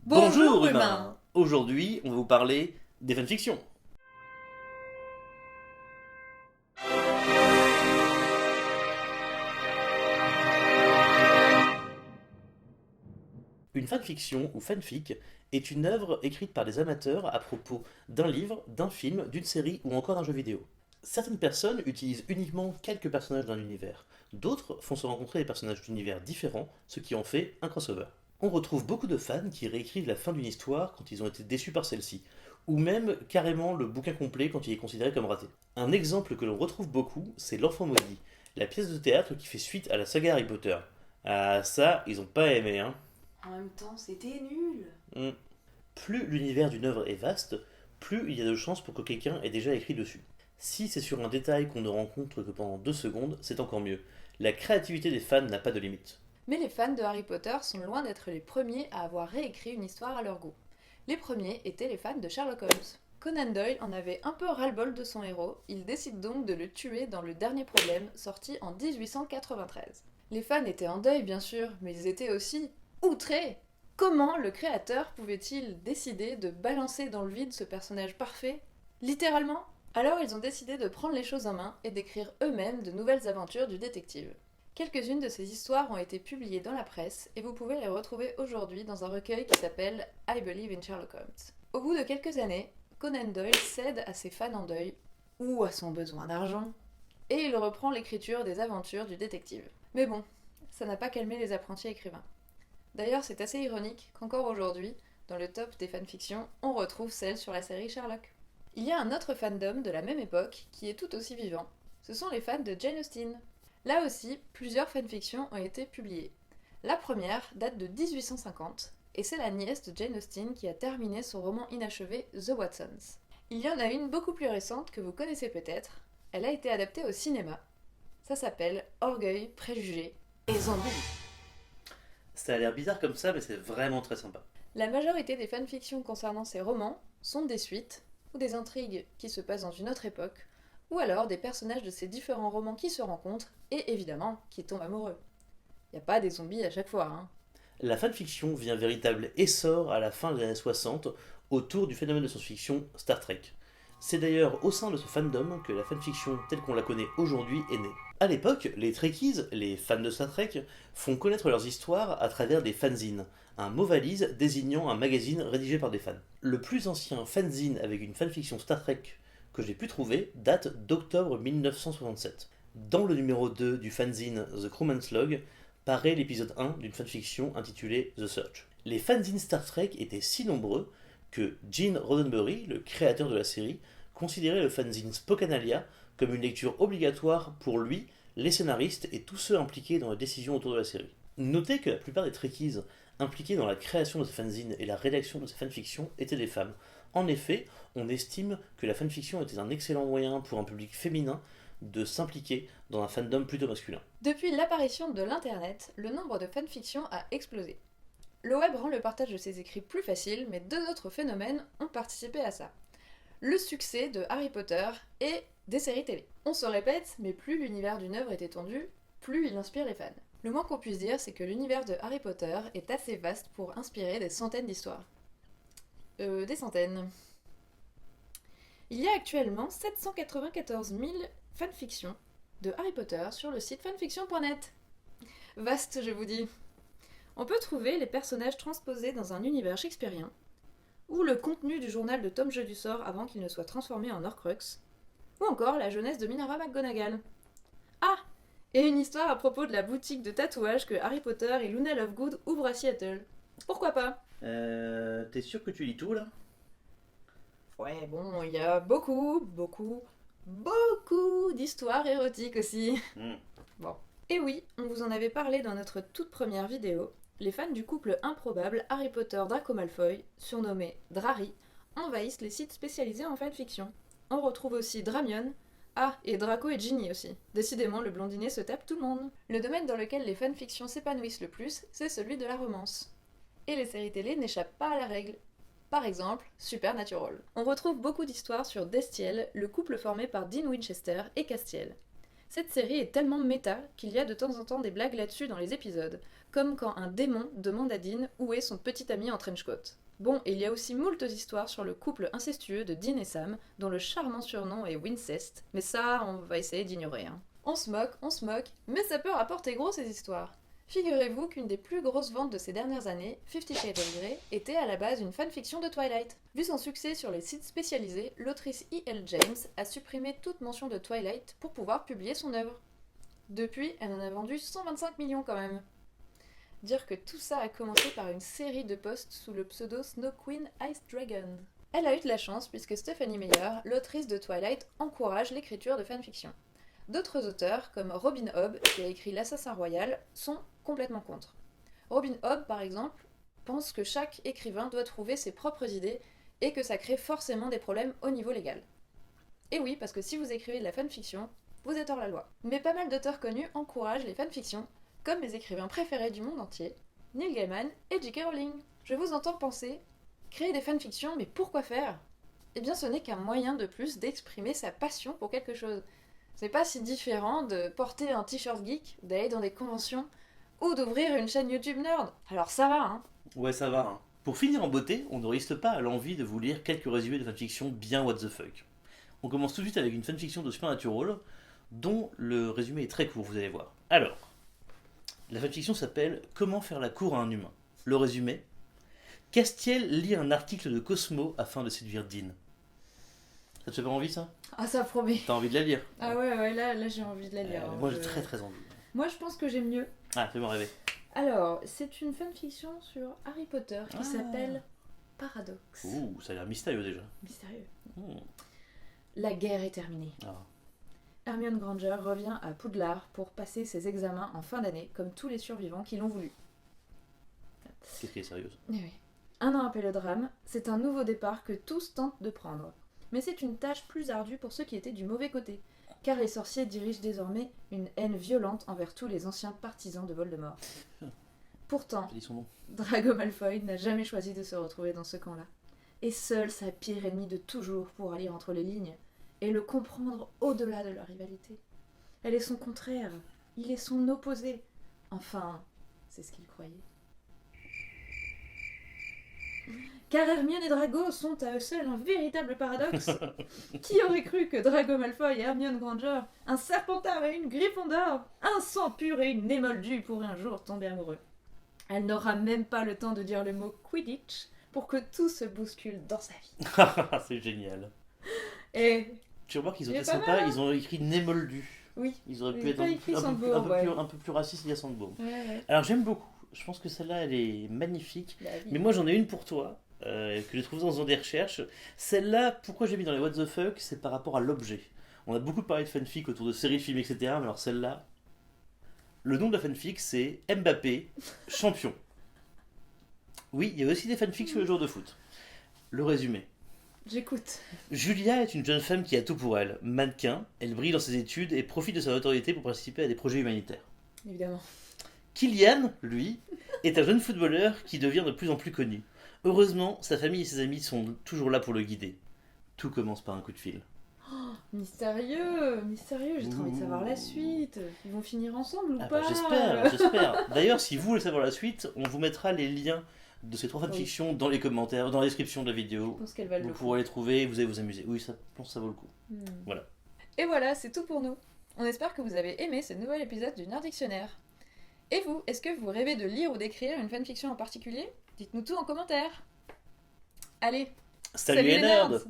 Bonjour humains. Aujourd'hui, on va vous parler des fanfictions. Une fanfiction ou fanfic est une œuvre écrite par des amateurs à propos d'un livre, d'un film, d'une série ou encore d'un jeu vidéo. Certaines personnes utilisent uniquement quelques personnages d'un univers, d'autres font se rencontrer des personnages d'univers différents, ce qui en fait un crossover. On retrouve beaucoup de fans qui réécrivent la fin d'une histoire quand ils ont été déçus par celle-ci, ou même carrément le bouquin complet quand il est considéré comme raté. Un exemple que l'on retrouve beaucoup, c'est L'Enfant Maudit, la pièce de théâtre qui fait suite à la saga Harry Potter. Ah ça, ils ont pas aimé, hein. En même temps, c'était nul. Hmm. Plus l'univers d'une œuvre est vaste, plus il y a de chances pour que quelqu'un ait déjà écrit dessus. Si c'est sur un détail qu'on ne rencontre que pendant 2 secondes, c'est encore mieux. La créativité des fans n'a pas de limite. Mais les fans de Harry Potter sont loin d'être les premiers à avoir réécrit une histoire à leur goût. Les premiers étaient les fans de Sherlock Holmes. Conan Doyle en avait un peu ras-le-bol de son héros, il décide donc de le tuer dans Le Dernier Problème, sorti en 1893. Les fans étaient en deuil bien sûr, mais ils étaient aussi outrés. Comment le créateur pouvait-il décider de balancer dans le vide ce personnage parfait, littéralement? Alors ils ont décidé de prendre les choses en main et d'écrire eux-mêmes de nouvelles aventures du détective. Quelques-unes de ces histoires ont été publiées dans la presse et vous pouvez les retrouver aujourd'hui dans un recueil qui s'appelle I Believe in Sherlock Holmes. Au bout de quelques années, Conan Doyle cède à ses fans en deuil, ou à son besoin d'argent, et il reprend l'écriture des aventures du détective. Mais bon, ça n'a pas calmé les apprentis écrivains. D'ailleurs, c'est assez ironique qu'encore aujourd'hui, dans le top des fanfictions, on retrouve celle sur la série Sherlock. Il y a un autre fandom de la même époque qui est tout aussi vivant. Ce sont les fans de Jane Austen. Là aussi, plusieurs fanfictions ont été publiées. La première date de 1850, et c'est la nièce de Jane Austen qui a terminé son roman inachevé The Watsons. Il y en a une beaucoup plus récente que vous connaissez peut-être. Elle a été adaptée au cinéma. Ça s'appelle Orgueil, Préjugés et Zombies. Ça a l'air bizarre comme ça, mais c'est vraiment très sympa. La majorité des fanfictions concernant ces romans sont des suites, ou des intrigues qui se passent dans une autre époque, ou alors des personnages de ces différents romans qui se rencontrent et évidemment qui tombent amoureux. Y a pas des zombies à chaque fois, hein. La fanfiction vit un véritable essor à la fin des années 60 autour du phénomène de science-fiction Star Trek. C'est d'ailleurs au sein de ce fandom que la fanfiction telle qu'on la connaît aujourd'hui est née. À l'époque, les Trekkies, les fans de Star Trek, font connaître leurs histoires à travers des fanzines, un mot valise désignant un magazine rédigé par des fans. Le plus ancien fanzine avec une fanfiction Star Trek que j'ai pu trouver date d'octobre 1967. Dans le numéro 2 du fanzine The Crewman's Log, paraît l'épisode 1 d'une fanfiction intitulée The Search. Les fanzines Star Trek étaient si nombreux que Gene Roddenberry, le créateur de la série, considérait le fanzine Spokanalia comme une lecture obligatoire pour lui, les scénaristes et tous ceux impliqués dans les décisions autour de la série. Notez que la plupart des Trekkies impliqués dans la création de ces fanzines et la rédaction de ces fanfictions étaient des femmes. En effet, on estime que la fanfiction était un excellent moyen pour un public féminin de s'impliquer dans un fandom plutôt masculin. Depuis l'apparition de l'internet, le nombre de fanfictions a explosé. Le web rend le partage de ses écrits plus facile, mais deux autres phénomènes ont participé à ça. Le succès de Harry Potter et des séries télé. On se répète, mais plus l'univers d'une œuvre est étendu, plus il inspire les fans. Le moins qu'on puisse dire, c'est que l'univers de Harry Potter est assez vaste pour inspirer des centaines d'histoires. Des centaines. Il y a actuellement 794 000 fanfictions de Harry Potter sur le site fanfiction.net. Vaste, je vous dis. On peut trouver les personnages transposés dans un univers shakespearien, ou le contenu du journal de Tom Jeu du Sort avant qu'il ne soit transformé en Horcrux, ou encore la jeunesse de Minerva McGonagall. Ah, et une histoire à propos de la boutique de tatouage que Harry Potter et Luna Lovegood ouvrent à Seattle. Pourquoi pas? T'es sûr que tu lis tout là? Ouais, bon, il y a beaucoup d'histoires érotiques aussi. Bon. Et oui, on vous en avait parlé dans notre toute première vidéo. Les fans du couple improbable Harry Potter Draco Malfoy, surnommé Drarry, envahissent les sites spécialisés en fanfiction. On retrouve aussi Dramion, et Draco et Ginny aussi. Décidément, le blondinet se tape tout le monde. Le domaine dans lequel les fanfictions s'épanouissent le plus, c'est celui de la romance. Et les séries télé n'échappent pas à la règle. Par exemple, Supernatural. On retrouve beaucoup d'histoires sur Destiel, le couple formé par Dean Winchester et Castiel. Cette série est tellement méta qu'il y a de temps en temps des blagues là-dessus dans les épisodes, comme quand un démon demande à Dean où est son petit ami en trench coat. Bon, et il y a aussi moultes histoires sur le couple incestueux de Dean et Sam, dont le charmant surnom est Wincest, mais ça, on va essayer d'ignorer. On se moque, mais ça peut rapporter gros ces histoires. Figurez-vous qu'une des plus grosses ventes de ces dernières années, 50 Shades of Grey, était à la base une fanfiction de Twilight. Vu son succès sur les sites spécialisés, l'autrice E.L. James a supprimé toute mention de Twilight pour pouvoir publier son œuvre. Depuis, elle en a vendu 125 millions quand même. Dire que tout ça a commencé par une série de posts sous le pseudo Snow Queen Ice Dragon. Elle a eu de la chance puisque Stephanie Meyer, l'autrice de Twilight, encourage l'écriture de fanfiction. D'autres auteurs, comme Robin Hobb, qui a écrit L'Assassin Royal, sont complètement contre. Robin Hobb, par exemple, pense que chaque écrivain doit trouver ses propres idées et que ça crée forcément des problèmes au niveau légal. Et oui, parce que si vous écrivez de la fanfiction, vous êtes hors la loi. Mais pas mal d'auteurs connus encouragent les fanfictions, comme mes écrivains préférés du monde entier, Neil Gaiman et J.K. Rowling. Je vous entends penser, créer des fanfictions, mais pourquoi faire ? Eh bien, ce n'est qu'un moyen de plus d'exprimer sa passion pour quelque chose. C'est pas si différent de porter un t-shirt geek, d'aller dans des conventions, ou d'ouvrir une chaîne YouTube nerd. Alors ça va, hein ? Ouais, ça va. Hein. Pour finir en beauté, on ne résiste pas à l'envie de vous lire quelques résumés de fanfiction bien what the fuck. On commence tout de suite avec une fanfiction de Supernatural, dont le résumé est très court, vous allez voir. Alors, la fanfiction s'appelle « Comment faire la cour à un humain ». Le résumé : Castiel lit un article de Cosmo afin de séduire Dean. Ça te fait pas envie, ça ? Ah, ça promet. T'as envie de la lire ? Ah ouais, là j'ai envie de la lire. Moi j'ai très envie. Moi je pense que j'aime mieux. Ah, fais-moi rêver. Alors, c'est une fanfiction sur Harry Potter qui s'appelle Paradoxe. Ouh, ça a l'air mystérieux déjà. Mystérieux. La guerre est terminée. Hermione Granger revient à Poudlard pour passer ses examens en fin d'année, comme tous les survivants qui l'ont voulu. Qu'est-ce qui est sérieuse ? Eh oui. Un an après le drame, c'est un nouveau départ que tous tentent de prendre. Mais c'est une tâche plus ardue pour ceux qui étaient du mauvais côté, car les sorciers dirigent désormais une haine violente envers tous les anciens partisans de Voldemort. Pourtant, Drago Malfoy n'a jamais choisi de se retrouver dans ce camp-là. Et seule sa pire ennemie de toujours pourra lire entre les lignes et le comprendre au-delà de leur rivalité. Elle est son contraire, il est son opposé. Enfin, c'est ce qu'il croyait. Car Hermione et Drago sont à eux seuls un véritable paradoxe. Qui aurait cru que Drago Malfoy et Hermione Granger, un Serpentard et une Gryffondor, un sang pur et une émoldue pourraient un jour tomber amoureux. Elle n'aura même pas le temps de dire le mot Quidditch pour que tout se bouscule dans sa vie. C'est génial. Et tu remarques qu'ils ont été sympas, ils ont écrit Némoldu. Oui. Ils auraient pu être un peu plus racistes, il y a Sandbaum. Ouais. Alors j'aime beaucoup. Je pense que celle-là, elle est magnifique. Mais moi, j'en ai une pour toi, que j'ai trouvée dans faisant des recherches. Celle-là, pourquoi j'ai mis dans les what the fuck, c'est par rapport à l'objet. On a beaucoup parlé de fanfic autour de séries, films, etc. Mais alors celle-là, le nom de la fanfic, c'est Mbappé, champion. Oui, il y a aussi des fanfics sur les joueurs de foot. Le résumé. J'écoute. Julia est une jeune femme qui a tout pour elle. Mannequin, elle brille dans ses études et profite de sa notoriété pour participer à des projets humanitaires. Évidemment. Kylian, lui, est un jeune footballeur qui devient de plus en plus connu. Heureusement, sa famille et ses amis sont toujours là pour le guider. Tout commence par un coup de fil. Oh, mystérieux, j'ai trop envie de savoir la suite. Ils vont finir ensemble ou pas ? J'espère. D'ailleurs, si vous voulez savoir la suite, on vous mettra les liens de ces 3 fanfictions dans les commentaires, dans la description de la vidéo. Je pense qu'elles valent le coup. Vous pourrez les trouver, vous allez vous amuser. Oui, je pense que ça vaut le coup. Voilà. Et voilà, c'est tout pour nous. On espère que vous avez aimé ce nouvel épisode du Nerd Dictionnaire. Et vous, est-ce que vous rêvez de lire ou d'écrire une fanfiction en particulier ? Dites-nous tout en commentaire. Allez, salut les nerds.